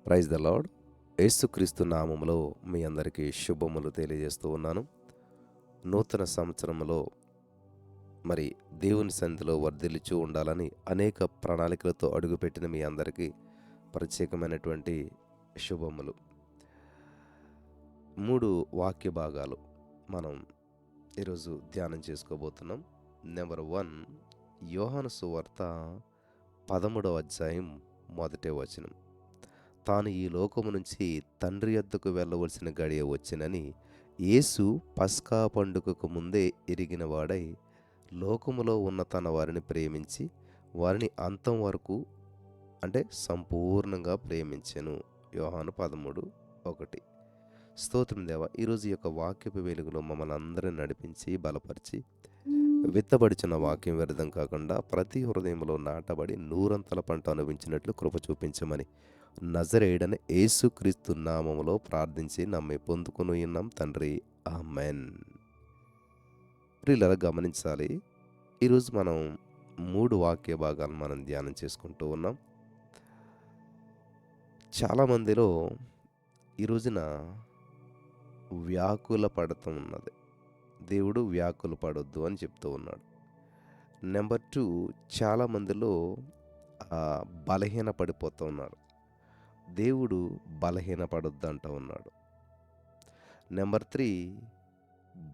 Praise the lord. యేసుక్రీస్తు నామములో మీ అందరికీ శుభములు తెలియజేస్తూ ఉన్నాను. నూతన సంవత్సరంలో మరి దేవుని సన్నిధిలో వర్ధిల్లుచూ ఉండాలని అనేక ప్రణాళికలతో అడుగుపెట్టిన మీ అందరికీ ప్రత్యేకమైనటువంటి శుభములు. 3 వాక్య భాగాలు మనం ఈరోజు ధ్యానం చేసుకోబోతున్నాం. నెంబర్ 1, యోహాను సువార్త 13వ అధ్యాయం 1వ వచనం. తాను ఈ లోకము నుంచి తండ్రి యొద్దకు వెళ్ళవలసిన గడియ వచ్చెనని యేసు పస్కా పండుగకు ముందే ఎరిగిన వాడై లోకములో ఉన్న తన వారిని ప్రేమించి వారిని అంతం వరకు అంటే సంపూర్ణంగా ప్రేమించెను. యోహాను 13:1. స్తోత్రం దేవా, ఈరోజు ఈ యొక్క వాక్యపు వెలుగులో మమ్మల్ని అందరిని నడిపించి బలపరిచి విత్తబడిచిన వాక్యం వ్యర్థం కాకుండా ప్రతి హృదయంలో నాటబడి నూరంతల పంట అనుభవించినట్లు కృప చూపించమని నజరేయుడైన యేసుక్రీస్తు నామములో ప్రార్థించి నమ్మి పొందుకొని ఉన్నాం తండ్రి, ఆమెన్. ప్రియులారా, గమనించాలి, ఈరోజు మనం 3 వాక్య భాగాలు మనం ధ్యానం చేసుకుంటూ ఉన్నాం. చాలామందిలో ఈ రోజున వ్యాకుల పడతం ఉన్నది. దేవుడు వ్యాకుల పడొద్దు అని చెప్తూ ఉన్నాడు. నెంబర్ 2, చాలామందిలో బలహీన పడిపోతూ ఉన్నారు. దేవుడు బలహీన పడొద్దు అంటూ ఉన్నాడు. నెంబర్ 3,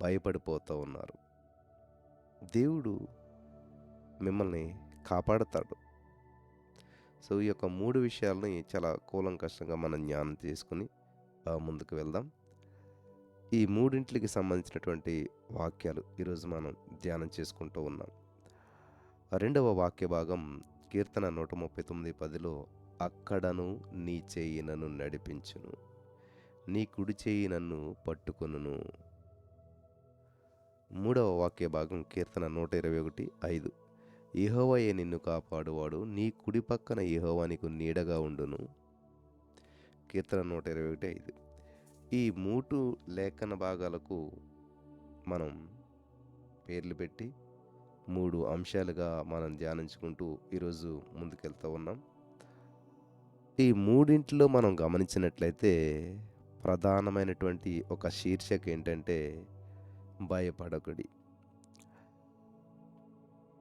భయపడిపోతూ ఉన్నారు. దేవుడు మిమ్మల్ని కాపాడతాడు. సో ఈ యొక్క 3 విషయాలని చాలా కూలంకషంగా మనం జ్ఞానం చేసుకుని ముందుకు వెళ్దాం. ఈ మూడింటికి సంబంధించినటువంటి వాక్యాలు ఈరోజు మనం ధ్యానం చేసుకుంటూ ఉన్నాం. 2వ వాక్య భాగం కీర్తన 139:10లో అక్కడను నీ చేయి నన్ను నడిపించును, నీ కుడి చేయి నన్ను పట్టుకొనును. 3వ వాక్య భాగం కీర్తన 121:5 యెహోవాయే నిన్ను కాపాడువాడు, నీ కుడి పక్కన యెహోవా నీకు నీడగా ఉండును. కీర్తన 121:5. ఈ 3 లేఖన భాగాలకు మనం పేర్లు పెట్టి 3 అంశాలుగా మనం ధ్యానించుకుంటూ ఈరోజు ముందుకెళ్తూ ఉన్నాం. ఈ మూడింటిలో మనం గమనించినట్లయితే ప్రధానమైనటువంటి ఒక శీర్షిక ఏంటంటే భయపడకుడి.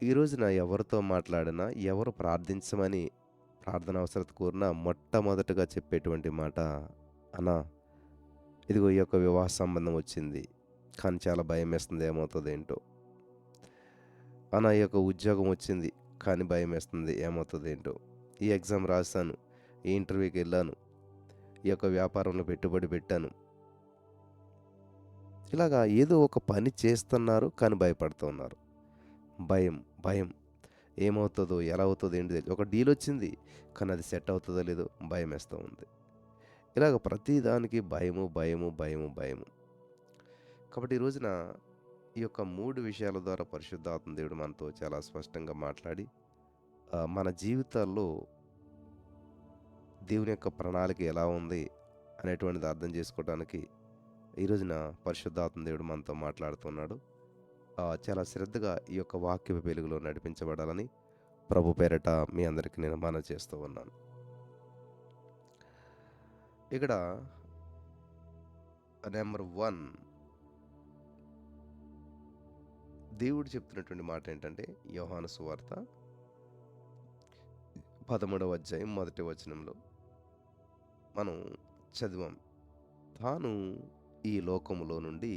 ఈ రోజున ఎవరితో మాట్లాడినా, ఎవరు ప్రార్థించమని ప్రార్థన అవసరత కోరినా మొట్టమొదటగా చెప్పేటువంటి మాట, అన్నా ఇదిగో ఈ యొక్క వివాహ సంబంధం వచ్చింది, కానీ చాలా భయం వేస్తుంది, ఏమవుతుంది ఏంటో. అన్న ఈ యొక్క ఉద్యోగం వచ్చింది, కానీ భయం వేస్తుంది, ఏమవుతుంది ఏంటో. ఈ ఎగ్జామ్ రాశాను, ఈ ఇంటర్వ్యూకి వెళ్ళాను, ఈ యొక్క వ్యాపారంలో పెట్టుబడి పెట్టాను. ఇలాగా ఏదో ఒక పని చేస్తున్నారు, కానీ భయపడుతూ ఉన్నారు. భయం భయం, ఏమవుతుందో ఎలా అవుతుందో ఏంటి తెలియదు. ఒక డీల్ వచ్చింది, కానీ అది సెట్ అవుతుందో లేదో భయం వేస్తూ ఉంది. ఇలాగ ప్రతిదానికి భయము భయము భయము భయము. కాబట్టి ఈ రోజున ఈ యొక్క 3 విషయాల ద్వారా పరిశుద్ధాత్మ దేవుడు మనతో చాలా స్పష్టంగా మాట్లాడి మన జీవితాల్లో దేవుని యొక్క ప్రణాళిక ఎలా ఉంది అనేటువంటిది అర్థం చేసుకోవడానికి ఈ రోజున పరిశుద్ధాత్మ దేవుడు మనతో మాట్లాడుతున్నాడు. చాలా శ్రద్ధగా ఈ యొక్క వాక్య వెలుగులో నడిపించబడాలని ప్రభు పేరట మీ అందరికీ నేను మనవి చేస్తూ ఉన్నాను. ఇక్కడ నెంబర్ 1, దేవుడు చెప్తున్నటువంటి మాట ఏంటంటే యోహాను సువార్త 13వ అధ్యాయం 1వ వచనంలో మనం చదివాం. తాను ఈ లోకములో నుండి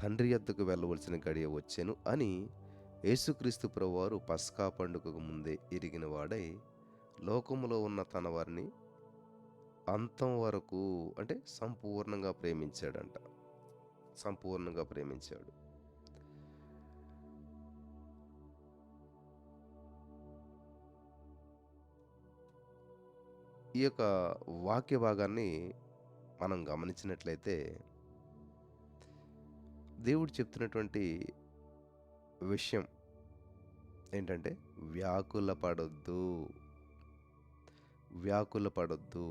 తండ్రి యొద్దకు వెళ్ళవలసిన గడియ వచ్చెను అని యేసుక్రీస్తు ప్రభువారు పస్కా పండుగకు ముందే ఎరిగిన వాడై లోకములో ఉన్న తన వారిని అంతం వరకు అంటే సంపూర్ణంగా ప్రేమించాడంట. సంపూర్ణంగా ప్రేమించాడు. ఈ యొక్క వాక్య భాగాన్ని మనం గమనించినట్లయితే దేవుడు చెప్తున్నటువంటి విషయం ఏంటంటే వ్యాకుల పడొద్దు, వ్యాకుల పడొద్దు.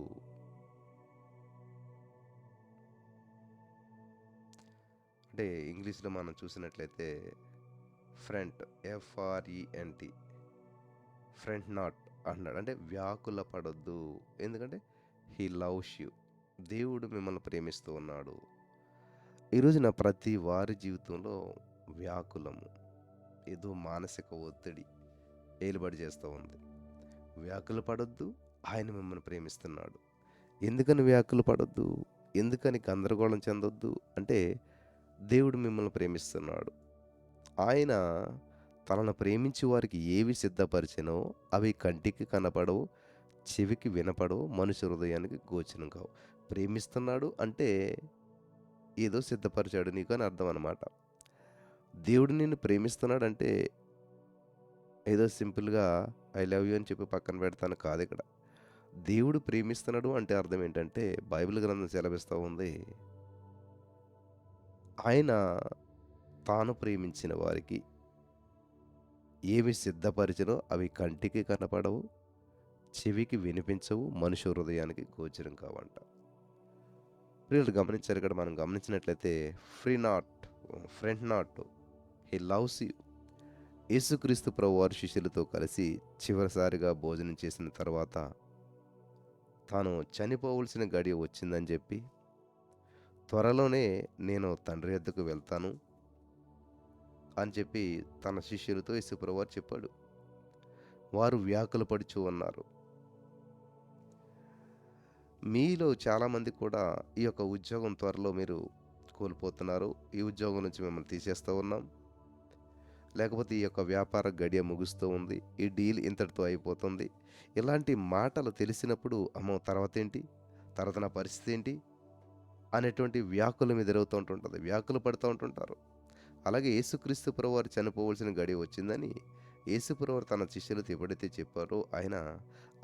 అంటే ఇంగ్లీష్లో మనం చూసినట్లయితే ఫ్రంట్, FRENT, ఫ్రంట్ నాట్ అంటున్నాడు. అంటే వ్యాకుల పడొద్దు. ఎందుకంటే హీ లవ్స్ యూ. దేవుడు మిమ్మల్ని ప్రేమిస్తూ ఉన్నాడు. ఈ రోజున ప్రతి వారి జీవితంలో వ్యాకులము, ఏదో మానసిక ఒత్తిడి ఏలుబడి చేస్తూ ఉంది. వ్యాకుల పడొద్దు, ఆయన మిమ్మల్ని ప్రేమిస్తున్నాడు. ఎందుకని వ్యాకుల పడొద్దు, ఎందుకని గందరగోళం చెందొద్దు అంటే దేవుడు మిమ్మల్ని ప్రేమిస్తున్నాడు. ఆయన తనను ప్రేమించి వారికి ఏవి సిద్ధపరిచెనో అవి కంటికి కనపడవు, చెవికి వినపడవు, మనుష్య హృదయానికి గోచరం కావు. ప్రేమిస్తున్నాడు అంటే ఏదో సిద్ధపరిచాడు నీకు అని అర్థం అనమాట. దేవుడు నిన్ను ప్రేమిస్తున్నాడంటే ఏదో సింపుల్‌గా ఐ లవ్ యూ అని చెప్పి పక్కన పెడతాను కాదు ఇక్కడ. దేవుడు ప్రేమిస్తున్నాడు అంటే అర్థం ఏంటంటే బైబిల్ గ్రంథం సెలవిస్తూ ఉంది. ఆయన తాను ప్రేమించిన వారికి ఏవి సిద్ధపరిచెనో అవి కంటికి కనపడవు, చెవికి వినిపించవు, మనుష్య హృదయానికి గోచరం కావంట. ప్రియులు గమనించారు, ఇక్కడ మనం గమనించినట్లయితే friend not he loves you. యేసుక్రీస్తు ప్రభువారు శిష్యులతో కలిసి చివరిసారిగా భోజనం చేసిన తర్వాత తాను చనిపోవలసిన గడియ వచ్చిందని చెప్పి, త్వరలోనే నేను తండ్రి యొద్దకు వెళ్తాను అని చెప్పి తన శిష్యులతో యేసు ప్రభువారు చెప్పాడు. వారు వ్యాకుల పడుచు ఉన్నారు. మీలో చాలామంది కూడా ఈ యొక్క ఉద్యోగం త్వరలో మీరు కోల్పోతున్నారు. ఈ ఉద్యోగం నుంచి మిమ్మల్ని తీసేస్తూ ఉన్నాం, లేకపోతే ఈ యొక్క వ్యాపార గడియ ముగుస్తూ ఉంది, ఈ డీల్ ఇంతటితో అయిపోతుంది. ఇలాంటి మాటలు తెలిసినప్పుడు అమ్మో తర్వాత ఏంటి, తర్వాత నా పరిస్థితి ఏంటి అనేటువంటి వ్యాకులం ఎదురవుతూ ఉంటుంటుంది, వ్యాకులు పడుతూ ఉంటుంటారు. అలాగే యేసుక్రీస్తు ప్రభువారు చనిపోవలసిన గడియ వచ్చిందని యేసు ప్రభువారు తన శిష్యులతో ఎప్పుడైతే చెప్పారో ఆయన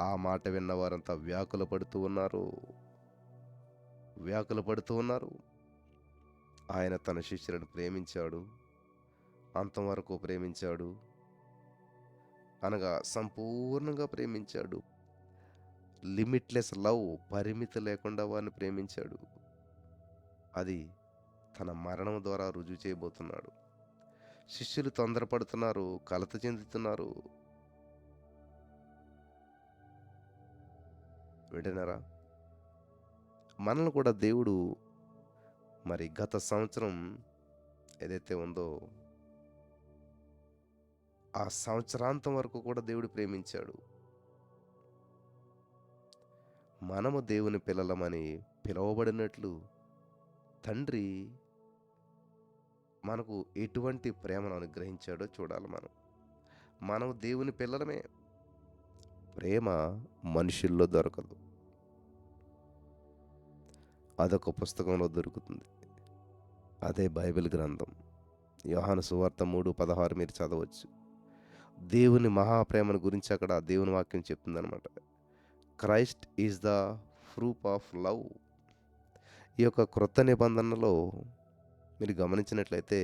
ఆ మాట విన్న వారంతా వ్యాకుల పడుతూ ఉన్నారు. ఆయన తన శిష్యులను ప్రేమించాడు, అంతం వరకు ప్రేమించాడు, అనగా సంపూర్ణంగా ప్రేమించాడు. లిమిట్లెస్ లవ్, పరిమితి లేకుండా వారిని ప్రేమించాడు. అది తన మరణం ద్వారా రుజువు చేయబోతున్నాడు. శిష్యులు తొందరపడుతున్నారు, కలత చెందుతున్నారు. వింటున్నారా? మనల్ని కూడా దేవుడు మరి గత సంవత్సరం ఏదైతే ఉందో ఆ సంవత్సరాంతం వరకు కూడా దేవుడు ప్రేమించాడు. మనము దేవుని పిల్లలమని పిలువబడినట్లు తండ్రి మనకు ఎటువంటి ప్రేమను అనుగ్రహించాడో చూడాలి. మనం దేవుని పిల్లలమే. ప్రేమ మనుషుల్లో దొరకదు, అదొక పుస్తకంలో దొరుకుతుంది. అదే బైబిల్ గ్రంథం. యోహాను సువార్త 3:16 మీరు చదవచ్చు. దేవుని మహాప్రేమను గురించి అక్కడ దేవుని వాక్యం చెప్తుందనమాట. Christ is the proof of love. ఈ యొక్క క్రొత్త నిబంధనలో మీరు గమనించినట్లయితే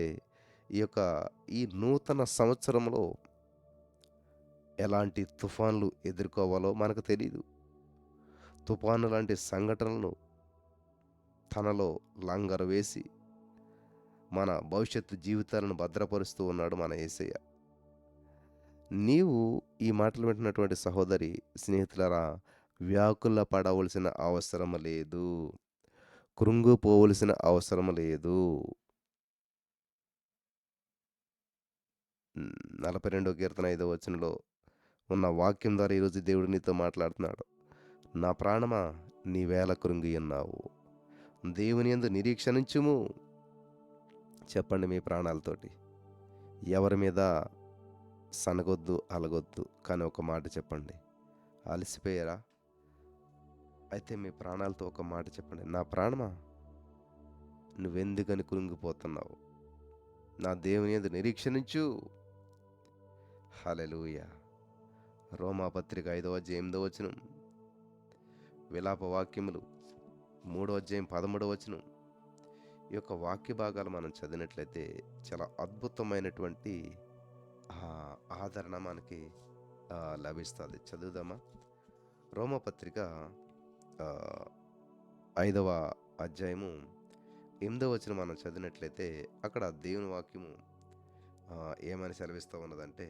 ఈ నూతన సంవత్సరంలో ఎలాంటి తుఫాన్లు ఎదుర్కోవాలో మనకు తెలియదు. తుఫాను లాంటి సంఘటనలను తనలో లంగరు వేసి మన భవిష్యత్తు జీవితాలను భద్రపరుస్తూ ఉన్నాడు మన యేసయ్య. నీవు ఈ మాటలు వింటున్నటువంటి సహోదరి స్నేహితులారా, వ్యాకుల పడవలసిన అవసరం లేదు, కృంగిపోవలసిన అవసరం లేదు. 42వ కీర్తన 5వ వచనంలో ఉన్న వాక్యం ద్వారా ఈరోజు దేవుడు నీతో మాట్లాడుతున్నాడు. నా ప్రాణమా నీవేళ కృంగి ఉన్నావు, దేవుని యందు నిరీక్షణించుము. చెప్పండి మీ ప్రాణాలతోటి, ఎవరి మీద సనగొద్దు, అలగొద్దు, కానీ ఒక మాట చెప్పండి. అలసిపోయారా? అయితే మీ ప్రాణాలతో ఒక మాట చెప్పండి. నా ప్రాణమా నువ్వెందుకని కృంగిపోతున్నావు, నా దేవుని యందు నిరీక్షణించు. హల్లెలూయా. రోమాపత్రిక 5వ అధ్యాయం 8వ వచనం, విలాప వాక్యములు 3వ అధ్యాయం 13వ వచనం. ఈ యొక్క వాక్య భాగాలు మనం చదివినట్లయితే చాలా అద్భుతమైనటువంటి ఆదరణ మనకి లభిస్తుంది. చదువుదామా? రోమపత్రిక 5వ అధ్యాయము 8వ వచనం మనం చదివినట్లయితే అక్కడ దేవుని వాక్యము ఏమని సెలవిస్తూ ఉన్నదంటే,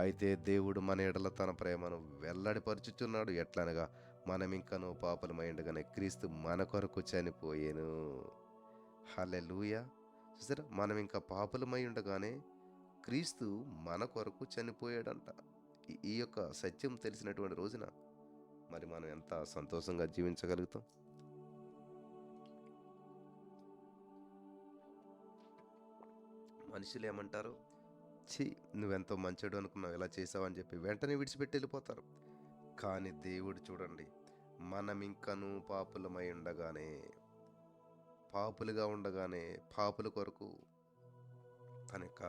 అయితే దేవుడు మన ఎడల తన ప్రేమను వెల్లడిపరుచుచున్నాడు. ఎట్లనగా మనమింకను పాపులమై ఉండగానే క్రీస్తు మన కొరకు చనిపోయెను. హల్లెలూయా! చూసారా? మనమింకా పాపులమై ఉండగానే క్రీస్తు మన కొరకు చనిపోయాడంట. ఈ యొక్క సత్యం తెలిసినటువంటి రోజున మరి మనం ఎంత సంతోషంగా జీవించగలుగుతాం? మనుషులేమంటారు? ఛీ! నువ్వెంతో మంచోడు అనుకున్నావు, ఇలా చేశావని చెప్పి వెంటనే విడిచిపెట్టి వెళ్ళిపోతారు. కానీ దేవుడు చూడండి, మనమింకను పాపులమై ఉండగానే, పాపులుగా ఉండగానే పాపుల కొరకు తన యొక్క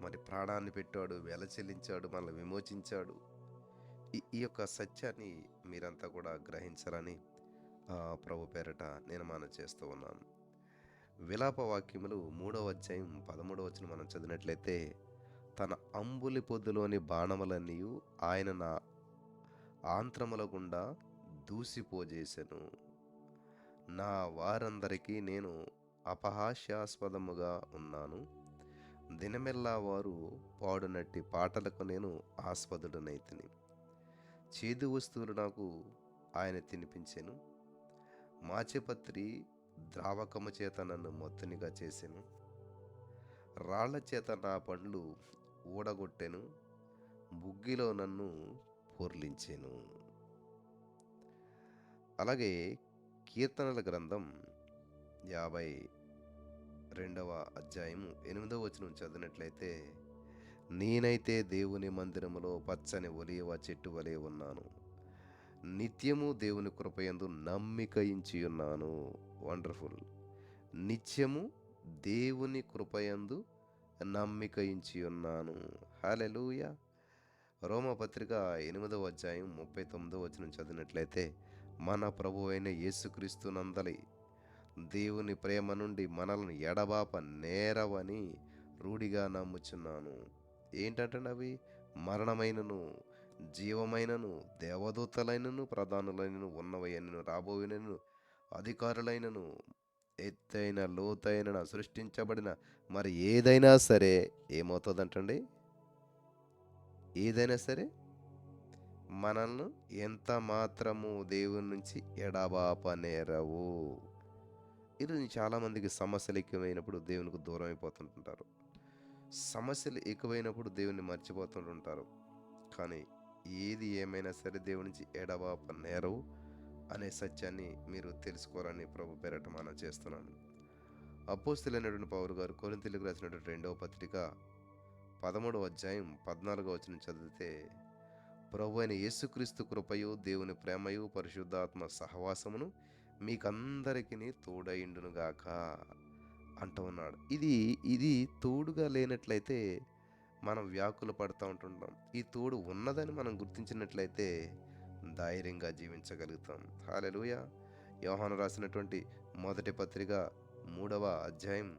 మరి ప్రాణాన్ని పెట్టాడు, వెల చెల్లించాడు, మనల్ని విమోచించాడు. ఈ యొక్క సత్యాన్ని మీరంతా కూడా గ్రహించాలని ప్రభు పేరట నేను మనవి చేస్తూ ఉన్నాను. విలాప వాక్యములు 3వ అధ్యాయం 13వ వచనం మనం చదివినట్లయితే, తన అంబులి పొద్దులోని బాణములన్నీయు ఆయన నా ఆంత్రముల గుండా దూసిపోజేసెను. నా వారందరికీ నేను అపహాస్యాస్పదముగా ఉన్నాను. దినమెల్లా వారు పాడునట్టి పాటలకు నేను ఆస్పదుడనైతిని. చేదు వస్తువులు నాకు ఆయన తినిపించెను. మాచెపత్రి ద్రావకము చేత నన్ను మొత్తునిగా చేసెను. రాళ్ల చేత నా పండ్లు ఊడగొట్టెను. బుగ్గిలో నన్ను పొర్లించెను. అలాగే కీర్తనల గ్రంథం 52వ అధ్యాయము 8వ వచనం చదివినట్లయితే, నేనైతే దేవుని మందిరములో పచ్చని ఒలీవ చెట్టు వలె ఉన్నాను. నిత్యము దేవుని కృపయందు నమ్మిక ఉంచి ఉన్నాను. వండర్ఫుల్. నిత్యము దేవుని కృపయందు నమ్మిక ఉంచి ఉన్నాను. హల్లెలూయా! రోమపత్రిక 8వ అధ్యాయం 39వ వచనం చదివినట్లయితే, మన ప్రభు అయిన యేసుక్రీస్తు నందలి దేవుని ప్రేమ నుండి మనల్ని ఎడబాప నేరవని రూఢిగా నమ్ముచున్నాను. ఏంటంటే అవి మరణమైనను, జీవమైనను, దేవదూతలైనను, ప్రధానులైనను, ఉన్నవైనను, రాబోయినను, అధికారులైనను, ఎత్తైన లోతైన సృష్టించబడిన మరి ఏదైనా సరే ఏమవుతుందంటండి? ఏదైనా సరే మనల్ని ఎంత మాత్రము దేవుని నుంచి ఎడబాపనేరవు. ఈరోజు చాలామందికి సమస్యలు ఎక్కువైనప్పుడు దేవునికి దూరం అయిపోతుంటుంటారు. సమస్యలు ఎక్కువైనప్పుడు దేవుణ్ణి మర్చిపోతుంటుంటారు. కానీ ఏది ఏమైనా సరే దేవుని నుంచి ఎడబాపనేరవు అనే సత్యాన్ని మీరు తెలుసుకోవాలని ప్రభు పేరట మనం చేస్తున్నాను. అపోస్తలుడైనటువంటి పౌలు గారు కొరింథీయులకు రాసినటువంటి 2వ పత్రిక 13వ అధ్యాయం 14వ వచనం చదివితే, ప్రభు అయిన యేసుక్రీస్తు కృపయు, దేవుని ప్రేమయు, పరిశుద్ధాత్మ సహవాసమును మీకందరికీ తోడైండునుగాక అంటూ ఉన్నాడు. ఇది తోడుగా లేనట్లయితే మనం వ్యాకుల పడుతూ ఉంటుంటాం. ఈ తోడు ఉన్నదని మనం గుర్తించినట్లయితే ధైర్యంగా జీవించగలుగుతాం. హల్లెలూయా! యోహాను రాసినటువంటి మొదటి పత్రిక 3వ అధ్యాయం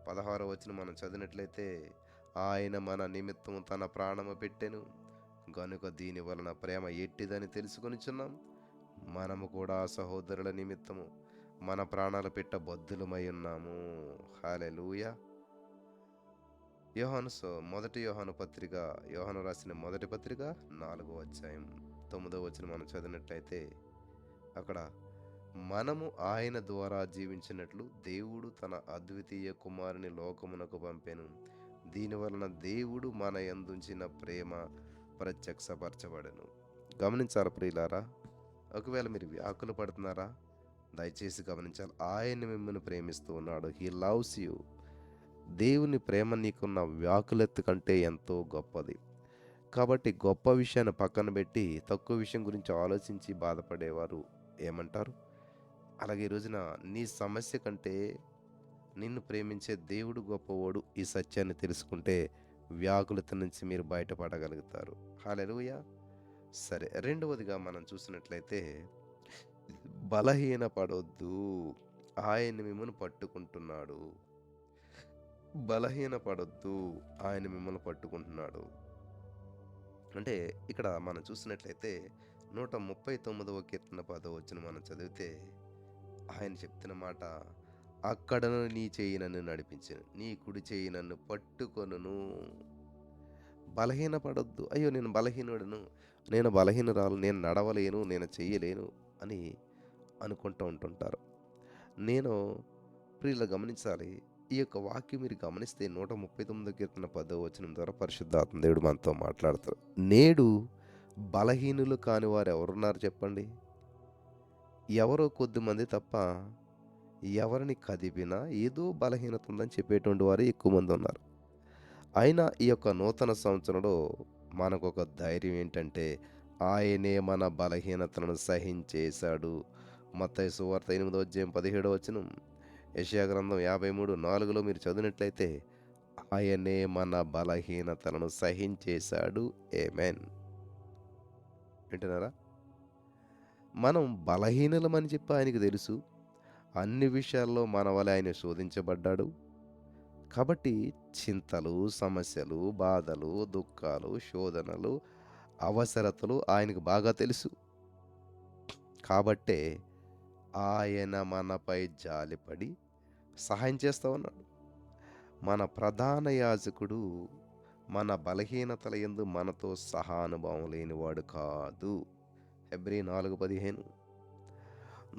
16వ వచనం మనం చదివినట్లయితే, ఆయన మన నిమిత్తము తన ప్రాణము పెట్టెను గనుక దీని వలన ప్రేమ ఎట్టిదని తెలుసుకొనిచున్నాం. మనము కూడా సహోదరుల నిమిత్తము మన ప్రాణాలు పెట్ట బద్దులమై ఉన్నాము. హల్లెలూయా! మొదటి యోహాను పత్రిక, యోహాను రాసిన మొదటి పత్రిక 4వ అధ్యాయం 9వ వచనం మనం చదివినట్లయితే, అక్కడ మనము ఆయన ద్వారా జీవించినట్లు దేవుడు తన అద్వితీయ కుమారుని లోకమునకు పంపెను. దీనివలన దేవుడు మన యందుంచిన ప్రేమ ప్రత్యక్షపరచబడెను. గమనించాలి ప్రియులారా, ఒకవేళ మీరు వ్యాకులు పడుతున్నారా? దయచేసి గమనించాలి. ఆయన మిమ్మల్ని ప్రేమిస్తూ ఉన్నాడు. He loves you. దేవుని ప్రేమ నీకున్న వ్యాకులెత్తు కంటే ఎంతో గొప్పది. కాబట్టి గొప్ప విషయాన్ని పక్కన పెట్టి తక్కువ విషయం గురించి ఆలోచించి బాధపడేవారు ఏమంటారు? అలాగే ఈ రోజున నీ సమస్య కంటే నిన్ను ప్రేమించే దేవుడు గొప్పవాడు. ఈ సత్యాన్ని తెలుసుకుంటే వ్యాకులత నుంచి మీరు బయటపడగలుగుతారు. హల్లెలూయా! సరే, రెండవదిగా మనం చూసినట్లయితే, బలహీన పడొద్దు, ఆయన మిమ్మల్ని పట్టుకుంటున్నాడు. బలహీన పడొద్దు, ఆయన మిమ్మల్ని పట్టుకుంటున్నాడు. అంటే ఇక్కడ మనం చూసినట్లయితే 139వ కీర్తన 10వ వచనం మనం చదివితే ఆయన చెప్తున్న మాట, అక్కడను నీ చేయి నన్ను నడిపించెను, నీ కుడి చేయి నన్ను పట్టుకొనును. బలహీన పడొద్దు. అయ్యో నేను బలహీనుడను, నేను బలహీనురాలు, నేను నడవలేను, నేను చెయ్యలేను అని అనుకుంటూ ఉంటుంటారు. నేను ప్రియులారా గమనించాలి. ఈ యొక్క వాక్యం మీరు గమనిస్తే 139 కీర్తన 10వ వచనం ద్వారా పరిశుద్ధాత్మ దేవుడు మనతో మాట్లాడతారు. నేడు బలహీనులు కాని వారు ఎవరున్నారు చెప్పండి? ఎవరో కొద్దిమంది తప్ప ఎవరిని కదిపినా ఏదో బలహీనత ఉందని చెప్పేటువంటి వారు ఎక్కువ మంది ఉన్నారు. అయినా ఈ యొక్క నూతన సంవత్సరంలో మనకొక ధైర్యం ఏంటంటే, ఆయనే మన బలహీనతలను సహించేశాడు. మత్తయి సువార్త 8వ అధ్యాయం 17వ వచనం, యెషయా గ్రంథం 53:4లో మీరు చదివినట్లయితే, ఆయనే మన బలహీనతలను సహించేశాడు. ఆమేన్. వింటున్నారా? మనం బలహీనులమని చెప్పి ఆయనకి తెలుసు. అన్ని విషయాల్లో మన వలె ఆయన శోధించబడ్డాడు. కాబట్టి చింతలు, సమస్యలు, బాధలు, దుఃఖాలు, శోధనలు, అవసరతలు ఆయనకు బాగా తెలుసు. కాబట్టే ఆయన మనపై జాలిపడి సహాయం చేస్తా ఉన్నాడు. మన ప్రధాన యాజకుడు మన బలహీనతల యందు మనతో సహానుభావం లేనివాడు కాదు. హెబ్రీ 4:15.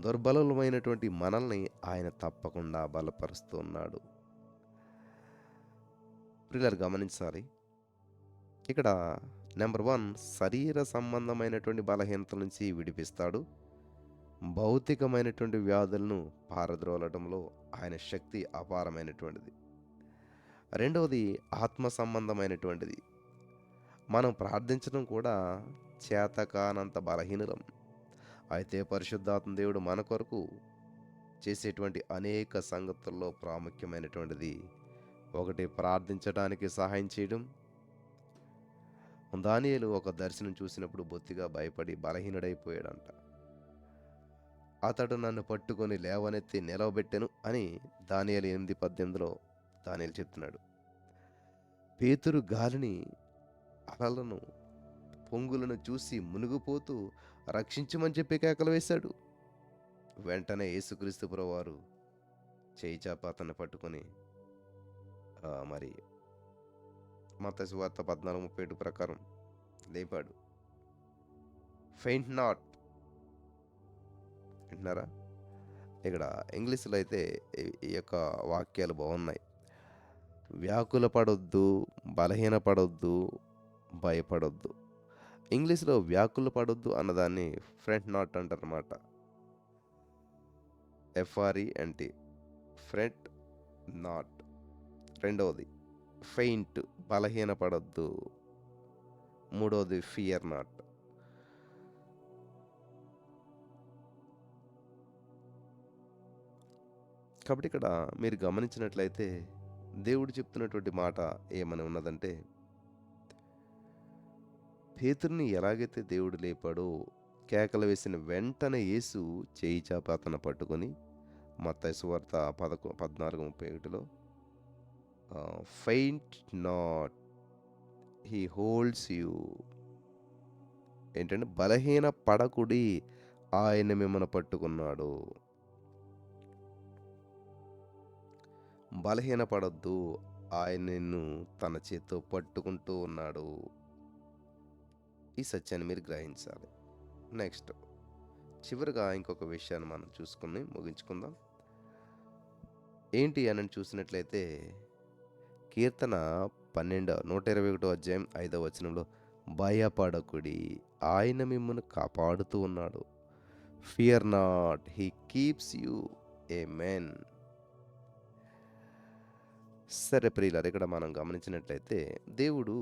దుర్బలులమైనటువంటి మనల్ని ఆయన తప్పకుండా బలపరుస్తూ ఉన్నాడు. ప్రియులారా గమనించాలి. ఇక్కడ నెంబర్ 1 శరీర సంబంధమైనటువంటి బలహీనతల నుంచి విడిపిస్తాడు. భౌతికమైనటువంటి వ్యాధులను పారద్రోలటంలో ఆయన శక్తి అపారమైనటువంటిది. రెండవది ఆత్మ సంబంధమైనటువంటిది. మనం ప్రార్థించడం కూడా చేతకానంత బలహీనులం. అయితే పరిశుద్ధాత్మ దేవుడు మన కొరకు చేసేటువంటి అనేక సంగతుల్లో ప్రాముఖ్యమైనటువంటిది ఒకటి ప్రార్థించడానికి సహాయం చేయడం. దానియేలు ఒక దర్శనం చూసినప్పుడు బొత్తిగా భయపడి బలహీనుడైపోయాడంట. అతడు నన్ను పట్టుకొని లేవనెత్తి నిలవబెట్టెను అని దానియేలు 8:18లో దానియేలు చెప్తున్నాడు. పేతురు గాలిని, అలలను, పొంగులను చూసి మునిగిపోతూ రక్షించమని చెప్పి కేకలు వేశాడు. వెంటనే యేసుక్రీస్తు ప్రభువారు చేయి చాపి అతన్ని పట్టుకొని మరి మత్తయి సువార్త 14:37 ప్రకారం లేపాడు. Faint not. వింటున్నారా? ఇక్కడ ఇంగ్లీష్‌లో అయితే ఈ యొక్క వాక్యాలు బాగున్నాయి. వ్యాకుల పడొద్దు, బలహీన పడొద్దు, భయపడొద్దు. ఇంగ్లీష్‌లో వ్యాకుల పడొద్దు అన్నదాన్ని ఫ్రెంట్ నాట్ అంటారనమాట. FRENT, front not. రెండవది ఫెయింట్, బలహీన పడొద్దు. మూడవది ఫియర్ నాట్. కాబట్టి ఇక్కడ మీరు గమనించినట్లయితే దేవుడు చెప్తున్నటువంటి మాట ఏమని ఉన్నదంటే, పేతురుని ఎలాగైతే దేవుడు లేపాడో కేకలు వేసిన వెంటనే యేసు చేయి చాపి అతన్ని పట్టుకొని మత్తయి సువార్త 14:31లో faint not, he holds you. ఏంటంటే బలహీన పడకుడి, ఆయన మిమ్మల్ని పట్టుకున్నాడు. బలహీన పడొద్దు, ఆయన నిన్ను తన చేత్తో పట్టుకుంటూ ఉన్నాడు. ఈ సత్యాన్ని మీరు గ్రహించాలి. నెక్స్ట్ చివరిగా ఇంకొక విషయాన్ని మనం చూసుకుని ముగించుకుందాం. ఏంటి అని చూసినట్లయితే కీర్తన 121వ అధ్యాయం 5వ వచనంలో, భయపడకుడి, ఆయన మిమ్మల్ని కాపాడుతూ ఉన్నాడు. Fear not, he keeps you. ఆమేన్. సరే ప్రియులారా, ఇక్కడ మనం గమనించినట్లయితే దేవుడు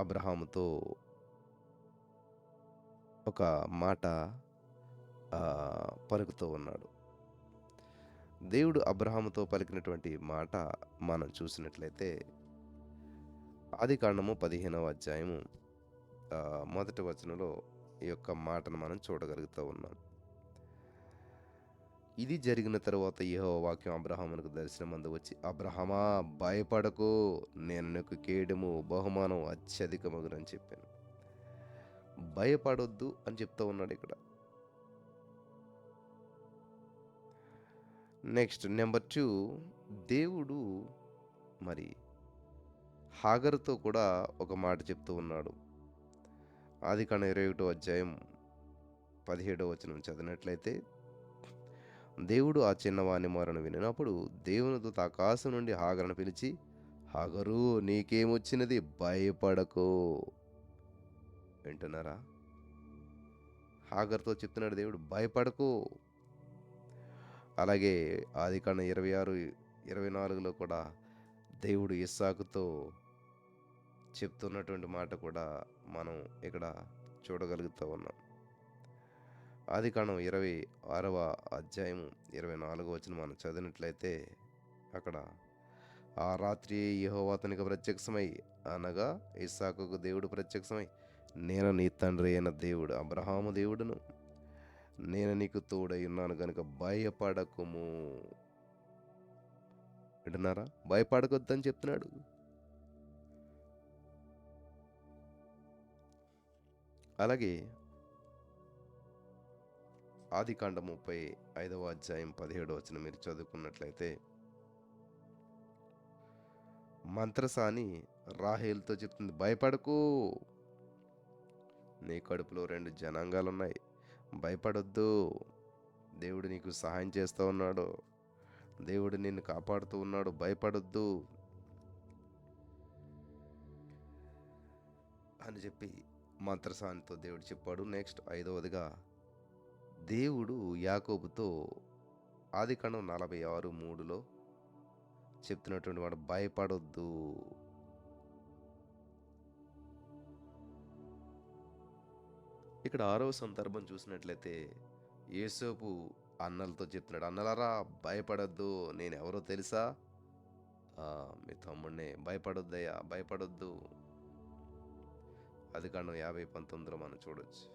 అబ్రహాముతో ఒక మాట పలుకుతూ ఉన్నాడు. దేవుడు అబ్రహాముతో పలికినటువంటి మాట మనం చూసినట్లయితే ఆదికాండము 15వ అధ్యాయము మొదటి వచనంలో ఈ యొక్క మాటను మనం చూడగలుగుతూ ఉన్నాం. ఇది జరిగిన తరువాత యెహోవా వాక్యం అబ్రహామునకు దర్శనమందు వచ్చి, అబ్రహామా భయపడకు, నేను నీకు కేడము బహుమానం అత్యధికమగునని చెప్పాను. భయపడొద్దు అని చెప్తూ ఉన్నాడు ఇక్కడ. నెక్స్ట్ నెంబర్ 2, దేవుడు మరి హాగరుతో కూడా ఒక మాట చెప్తూ ఉన్నాడు. ఆదికాండం 21వ అధ్యాయం 17వ వచనం చదివినట్లయితే, దేవుడు ఆ చిన్నవాని మొరను వినినప్పుడు దేవుని దూత ఆకాశం నుండి హాగరును పిలిచి, హాగరు నీకేమొచ్చినది, భయపడకు. వింటున్నారా? హాగరుతో చెప్తున్నాడు దేవుడు, భయపడకు. అలాగే ఆదికాండం 26, 24లో కూడా దేవుడు ఇస్సాకుతో చెప్తున్నటువంటి మాట కూడా మనం ఇక్కడ చూడగలుగుతూ ఉన్నాం. ఆదికాండం 26వ అధ్యాయం 24వ వచనం మనం చదివినట్లయితే, అక్కడ ఆ రాత్రి యెహోవా అతనికి ప్రత్యక్షమై, అనగా ఇస్సాకుకు దేవుడు ప్రత్యక్షమై, నేను నీ తండ్రి అయిన దేవుడు అబ్రహాము దేవుడును, నేను నీకు తోడై ఉన్నాను కనుక భయపడకుము. వింటున్నారా? భయపడకొద్దని చెప్తున్నాడు. అలాగే ఆదికాండం 35వ అధ్యాయం 17వ వచనం మీరు చదువుకున్నట్లయితే, మంత్రసాని రాహేలుతో చెప్తుంది, భయపడకు, నీ కడుపులో 2 జనాంగాలున్నాయి, భయపడొద్దు, దేవుడు నీకు సహాయం చేస్తూ ఉన్నాడు, దేవుడు నిన్ను కాపాడుతూ ఉన్నాడు, భయపడొద్దు అని చెప్పి మంత్రసానితో దేవుడు చెప్పాడు. నెక్స్ట్ 5వదిగా దేవుడు యాకోబుతో ఆదికాండం 46:3లో చెప్తున్నటువంటి వాడు, భయపడొద్దు. ఇక్కడ 6వ సందర్భం చూసినట్లయితే యోసేపు అన్నలతో చెప్తున్నాడు, అన్నలారా భయపడొద్దు, నేను ఎవరో తెలుసా, మీ తమ్ముడిని, భయపడొద్దయ్యా, భయపడొద్దు. ఆదికాండం 50:19లో మనం చూడొచ్చు.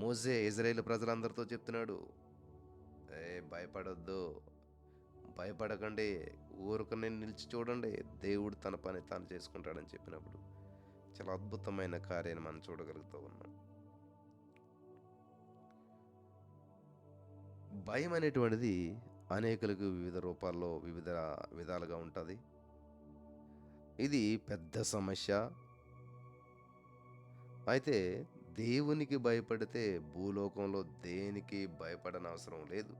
మోసే ఇజ్రాయేలు ప్రజలందరితో చెప్తున్నాడు, భయపడొద్దు, భయపడకండి, ఊరుకనే నిలిచి చూడండి, దేవుడు తన పని తాను చేసుకుంటాడని చెప్పినప్పుడు చాలా అద్భుతమైన కార్యాన్ని మనం చూడగలుగుతూ ఉన్నాం. భయం అనేటువంటిది అనేకులకు వివిధ రూపాల్లో వివిధ విధాలుగా ఉంటుంది. ఇది పెద్ద సమస్య. అయితే దేవునికి భయపడితే భూలోకంలో దేనికి భయపడనవసరం లేదు.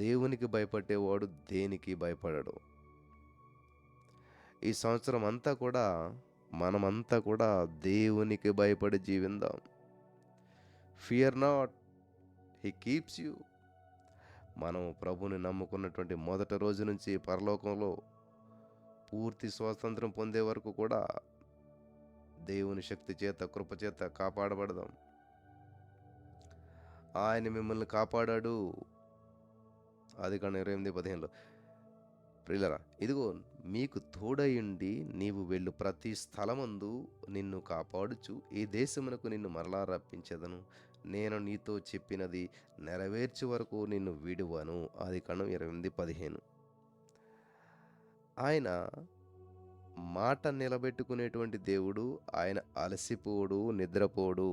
దేవునికి భయపడేవాడు దేనికి భయపడడు. ఈ సంవత్సరం అంతా కూడా మనమంతా కూడా దేవునికి భయపడి జీవిందాం. Fear not, he keeps you. మనం ప్రభుని నమ్ముకున్నటువంటి మొదటి రోజు నుంచి పరలోకంలో పూర్తి స్వాతంత్రం పొందే వరకు కూడా దేవుని శక్తి చేత, కృప చేత కాపాడబడదాం. ఆయన మిమ్మల్ని కాపాడాడు. ఆదికాండం 28:15లో, ప్రియులారా, ఇదిగో మీకు తోడయుండి నీవు వెళ్ళు ప్రతి స్థలమందు నిన్ను కాపాడుచు ఈ దేశమునకు నిన్ను మరలా రప్పించెదను, నేను నీతో చెప్పినది నెరవేర్చే వరకు నిన్ను విడువను. ఆదికాండం 28:15. ఆయన మాట నిలబెట్టుకునేటువంటి దేవుడు. ఆయన అలసిపోడు, నిద్రపోడు.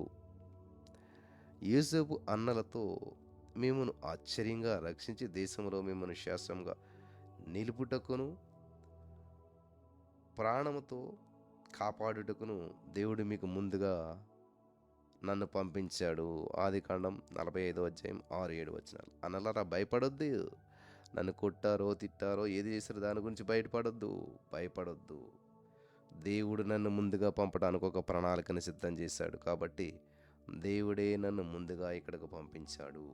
యోసేపు అన్నలతో, మిమ్మును ఆశ్చర్యంగా రక్షించి దేశంలో మిమ్మల్ని శాశ్వతంగా నిలుపుటకును ప్రాణముతో కాపాడుటకును దేవుడు మీకు ముందుగా నన్ను పంపించాడు. ఆదికాండం 45వ అధ్యాయం 6-7 వచనాలు. అన్నలారా భయపడొద్దు, నన్ను కొట్టారో తిట్టారో ఏది చేసారో దాని గురించి భయపడొద్దు. దేవుడు నన్ను ముందుగా పంపడానికి ఒక ప్రణాళికను సిద్ధం చేశాడు. కాబట్టి దేవుడే నన్ను ముందుగా ఇక్కడికి పంపించాడు.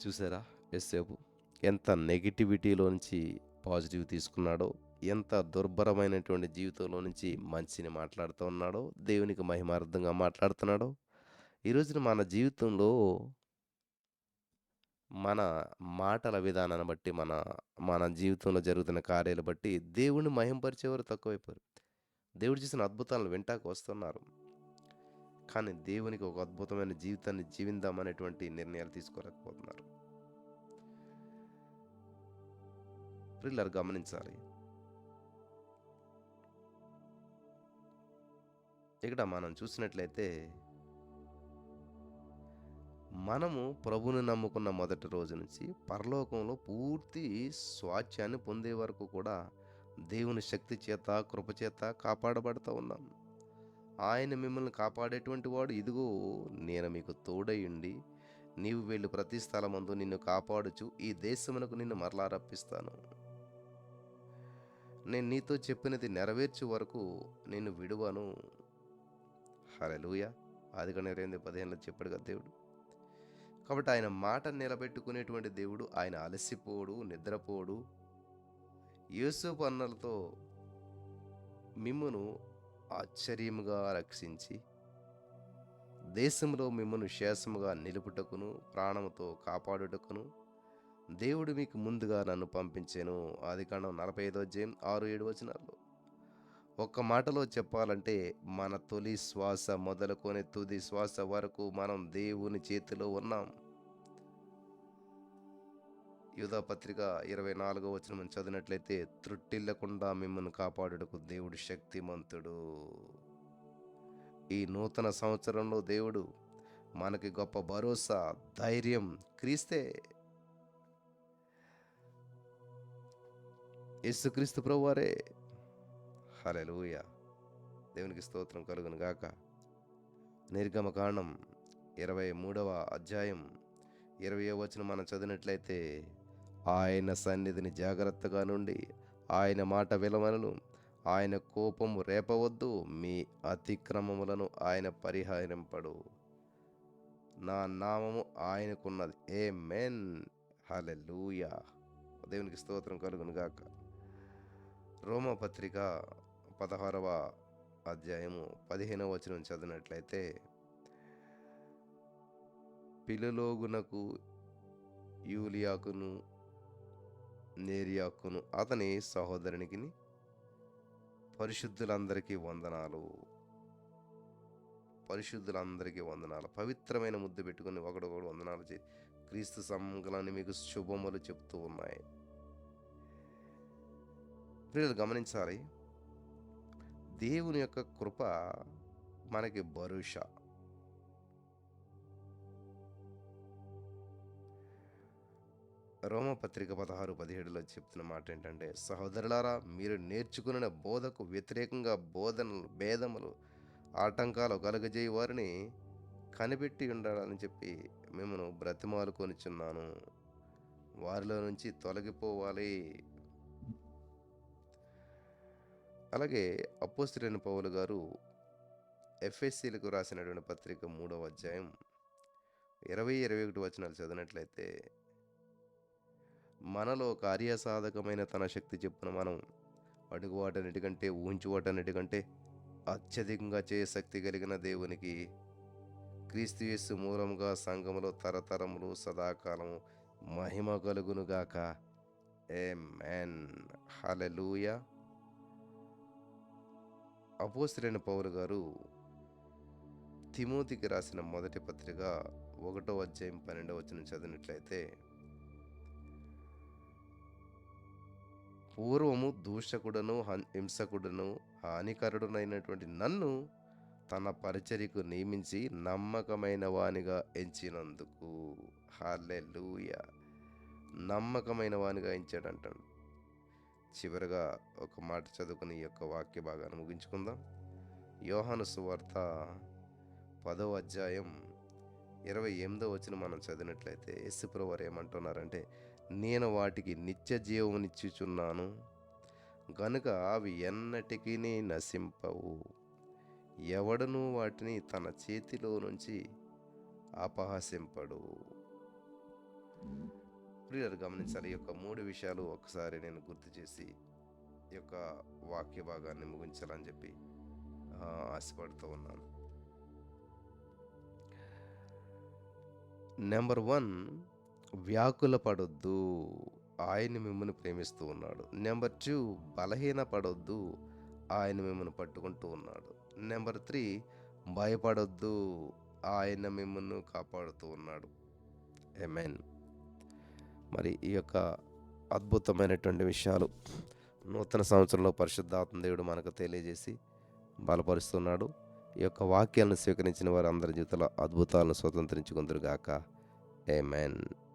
చూసారా యోసేపు ఎంత నెగిటివిటీలో నుంచి పాజిటివ్ తీసుకున్నాడో, ఎంత దుర్భరమైనటువంటి జీవితంలో నుంచి మంచిని మాట్లాడుతూ ఉన్నాడో, దేవునికి మహిమార్థంగా మాట్లాడుతున్నాడో. ఈరోజున మన జీవితంలో మన మాటల విధానాన్ని బట్టి, మన జీవితంలో జరుగుతున్న కార్యాలు బట్టి దేవుణ్ణి మహింపరిచేవారు తక్కువైపోయారు. దేవుడు చేసిన అద్భుతాలను వింటాకు వస్తున్నారు, కానీ దేవునికి ఒక అద్భుతమైన జీవితాన్ని జీవిందామనేటువంటి నిర్ణయాలు తీసుకోలేకపోతున్నారు. ప్రియులారా గమనించాలి, ఇక్కడ మనం చూసినట్లయితే మనము ప్రభుని నమ్ముకున్న మొదటి రోజు నుంచి పరలోకంలో పూర్తి స్వాస్థ్యాన్ని పొందే వరకు కూడా దేవుని శక్తి చేత, కృప చేత కాపాడబడతా ఉన్నాం. ఆయన మిమ్మల్ని కాపాడేటువంటి వాడు, ఇదిగో నేను మీకు తోడయుండి నీవు వెళ్ళు ప్రతి స్థలమందు నిన్ను కాపాడుచు ఈ దేశమునకు నిన్ను మరలా రప్పిస్తాను. నేను నీతో చెప్పినది నెరవేర్చు వరకు నిన్ను విడువను. హల్లెలూయా! ఆదికాండం 28:15 చెప్పాడు కదా దేవుడు. కాబట్టి ఆయన మాట నిలబెట్టుకునేటువంటి దేవుడు. ఆయన అలసిపోడు, నిద్రపోడు. యోసేపు అన్నలతో మిమ్మును ఆశ్చర్యముగా రక్షించి దేశంలో మిమ్మను శేషముగా నిలుపుటకును ప్రాణముతో కాపాడుటకును దేవుడు మీకు ముందుగా నన్ను పంపించెను. ఆదికాండం 45:6-7 ఒక్క మాటలో చెప్పాలంటే మన తొలి శ్వాస మొదలుకొని తుది శ్వాస వరకు మనం దేవుని చేతిలో ఉన్నాం. యూదా పత్రిక 24 చదివినట్లయితే త్రుట్టిల్లకుండా మిమ్మల్ని కాపాడుటకు దేవుడు శక్తిమంతుడు. ఈ నూతన సంవత్సరంలో దేవుడు మనకి గొప్ప భరోసా, ధైర్యం క్రీస్తే. యేసుక్రీస్తు ప్రభువారే. హల్లెలూయా! దేవునికి స్తోత్రం కలుగును గాక. నిర్గమకాండం 23 మనం చదివినట్లయితే ఆయన సన్నిధిని జాగ్రత్తగా నుండి ఆయన మాట విలువలను ఆయన కోపము రేపవద్దు, మీ అతిక్రమములను ఆయన పరిహరింపడు, నా నామము ఆయనకున్నది. ఆమేన్. హల్లెలూయా! దేవునికి స్తోత్రం కలుగును గాక. రోమాపత్రిక 16 చదివినట్లయితే పిలులోగునకు యూలియాకును నేరియాకును అతని సహోదరునికి పరిశుద్ధులందరికీ వందనాలు. పరిశుద్ధులందరికీ వందనాలు. పవిత్రమైన ముద్దు పెట్టుకుని ఒకడొకడు వందనాలు చేసి క్రీస్తు సంఘాలని మీకు శుభములు చెప్తూ ఉన్నాయి. ప్రియులు గమనించాలి, దేవుని యొక్క కృప మనకి భరోసా. రోమపత్రిక 16:17 చెప్తున్న మాట ఏంటంటే, సహోదరులారా మీరు నేర్చుకున్న బోధకు వ్యతిరేకంగా భేదములు ఆటంకాలు కలుగజేయ వారిని కనిపెట్టి ఉండాలని చెప్పి మిమ్మను బ్రతిమాలుకొనిచున్నాను. వారిలో నుంచి తొలగిపోవాలి. అలాగే అపోస్తలుడైన పౌలు గారు ఎఫెసీయులకు రాసినటువంటి పత్రిక 3:20-21 చదివినట్లయితే, మనలో కార్యసాధకమైన తన శక్తి చొప్పున మనం అడుగు వాటన్నిటికంటే ఊహించు వాటన్నిటికంటే అత్యధికంగా చేయ శక్తి కలిగిన దేవునికి క్రీస్తు యేసు మూలముగా సంఘములో తరతరములు సదాకాలము మహిమ కలుగునుగాక. ఆమేన్. హల్లెలూయా! అపోస్తలుడైన పౌలు గారు తిమోతికి రాసిన మొదటి పత్రిక 1:12 చదివినట్లయితే, పూర్వము దూషకుడను హింసకుడను హానికరుడునైనటువంటి నన్ను తన పరిచర్యకు నియమించి నమ్మకమైన వానిగా ఎంచినందుకు. హల్లెలూయా! నమ్మకమైన వానిగా ఎంచాడంటాడు. చివరగా ఒక మాట చదువుకుని ఈ యొక్క వాక్య భాగాన్ని ముగించుకుందాం. యోహాను సువార్త 10:28 మనం చదివినట్లయితే యేసుప్రభువు వారు ఏమంటున్నారంటే, నేను వాటికి నిత్య జీవమునిచ్చుచున్నాను గనుక అవి ఎన్నటికీ నశింపవు, ఎవడనూ వాటిని తన చేతిలో నుంచి అపహసింపడు. ప్రియులు గమనించాలి, ఈ యొక్క 3 విషయాలు ఒకసారి నేను గుర్తు చేసి ఈ యొక్క వాక్య భాగాన్ని ముగించాలని చెప్పి ఆశపడుతూ ఉన్నాను. నెంబర్ 1, వ్యాకుల పడొద్దు, ఆయన మిమ్మల్ని ప్రేమిస్తూ ఉన్నాడు. నెంబర్ 2, బలహీన పడొద్దు, ఆయన మిమ్మల్ని పట్టుకుంటూ ఉన్నాడు. నెంబర్ 3, భయపడొద్దు, ఆయన మిమ్మల్ని కాపాడుతూ ఉన్నాడు. ఆమేన్. మరి ఈ యొక్క అద్భుతమైనటువంటి విషయాలు నూతన సంవత్సరంలో పరిశుద్ధాత్మ దేవుడు మనకు తెలియజేసి బలపరుస్తున్నాడు. ఈ యొక్క వాక్యాలను స్వీకరించిన వారు అందరి జీవితంలో అద్భుతాలను స్వతంత్రించుకుందురుగాక. ఆమేన్.